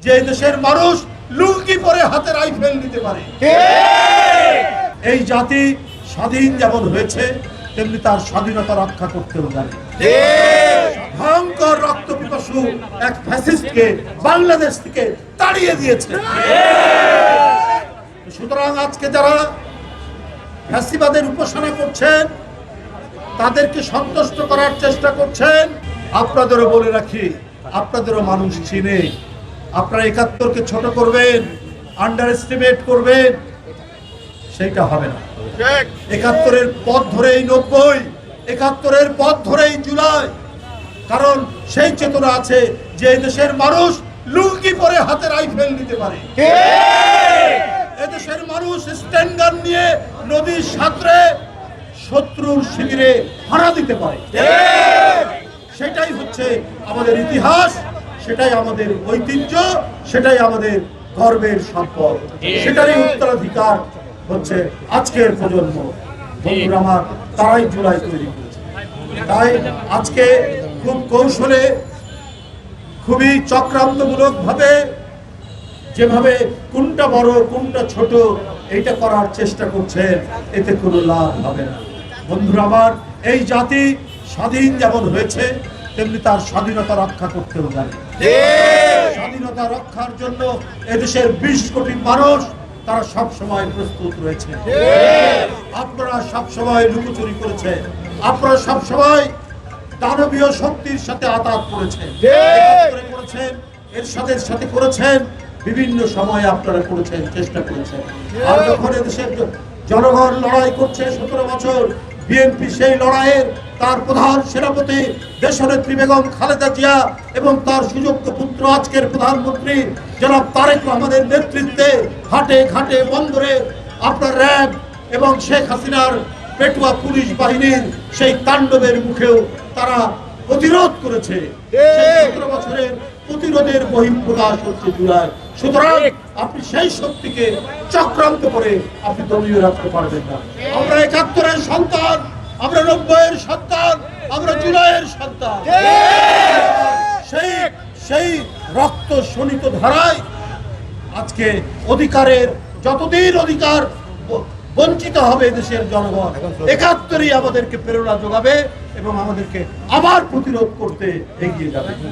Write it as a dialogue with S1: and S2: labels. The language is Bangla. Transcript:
S1: যে দেশের মানুষ লুঙ্গি পরে হাতে রাইফেল নিতে পারে। এই জাতি স্বাধীন যেমন হয়েছে তেমনি তার স্বাধীনতা রক্ষা করতেও জানে। ভয়ঙ্কর রক্ত পিপাসু এক ফ্যাসিস্টকে বাংলাদেশ থেকে তাড়িয়ে দিয়েছে। সুতরাং আজকে যারা ফ্যাসিবাদের উপাসনা করছেন, তাদেরকে সন্তুষ্ট করার চেষ্টা করছেন, আপনাদেরও বলে রাখি, আপনাদেরও মানুষ চিনে। আপনারা ৭১কে ছোট করবেন, আন্ডার এস্টিমেট করবেন, সেইটা হবে না। ৭১-এর পথ ধরেই ৯০, ৭১-এর পথ ধরেই জুলাই। কারণ সেই চেতনা আছে যে এই দেশের মানুষ লুঙ্গি পরে হাতে রাইফেল নিতে পারে। এদেশের মানুষ স্ট্যান্ড গান নিয়ে নদীর সাঁতরে শত্রুর শিবিরে হানা দিতে পারে। সেটাই হচ্ছে আমাদের ইতিহাস, সেটাই আমাদের ঐতিহ্য, সেটাই আমাদের গর্বের সম্পদ, সেটারই উত্তরাধিকার হচ্ছে আজকের প্রজন্ম। বন্ধুরা আমার, তারাই জুলাই তৈরি করেছে। তাই আজকে খুব কৌশলে, খুবই চক্রান্তমূলক ভাবে যেভাবে কোনটা বড় কোনটা ছোট এইটা করার চেষ্টা করছেন, এতে কোনো লাভ হবে না। বন্ধুরা আমার, এই জাতি স্বাধীন যেমন হয়েছে তেমনি তার স্বাধীনতা রক্ষা করতেও জানে। স্বাধীনতা রক্ষার জন্য এদেশের ২০ কোটি মানুষ তারা সব সময় প্রস্তুত রয়েছে। আপনারা সব সময় লুকোচুরি করেছেন, আপনারা সব সময় দানবীয় শক্তির সাথে আঘাত করেছেন, এরশাদের সাথে করেছেন, বিভিন্ন সময় আপনারা করেছেন, চেষ্টা করেছেন। আর যখন এদেশের জনগণ লড়াই করছে ১৭ বছর, বিএনপি সেই লড়াইয়ের তার প্রধান সেনাপতি দেশনেত্রী বেগম খালেদা জিয়া এবং তার সুযোগ্য পুত্র আজকের প্রধানমন্ত্রী জনাব তারেক রহমানের নেতৃত্বে ঘাটে ঘাটে বন্দরে আপনার র্যাব এবং শেখ হাসিনার পেটুয়া পুলিশ বাহিনীর সেই তাণ্ডবের মুখেও তারা প্রতিরোধ করেছে। ১৭ বছরের প্রতিরোধের বহিঃপ্রকাশ হচ্ছে জুলাই। সুতরাং আপনি সেই শক্তিকে চক্রান্ত করে আপনি দমিয়ে রাখতে পারবেন না। আমরা ৭১-এর সন্তান, আমরা ৯০-এর সন্তান, আমরা জুলাইয়ের সন্তান। সেই রক্ত শোণিত ধারায় আজকে অধিকারের যতদিন অধিকার বঞ্চিত হবে দেশের জনগণ, ৭১-ই আমাদেরকে প্রেরণা যোগাবে এবং আমাদেরকে আবার প্রতিরোধ করতে এগিয়ে যাবে।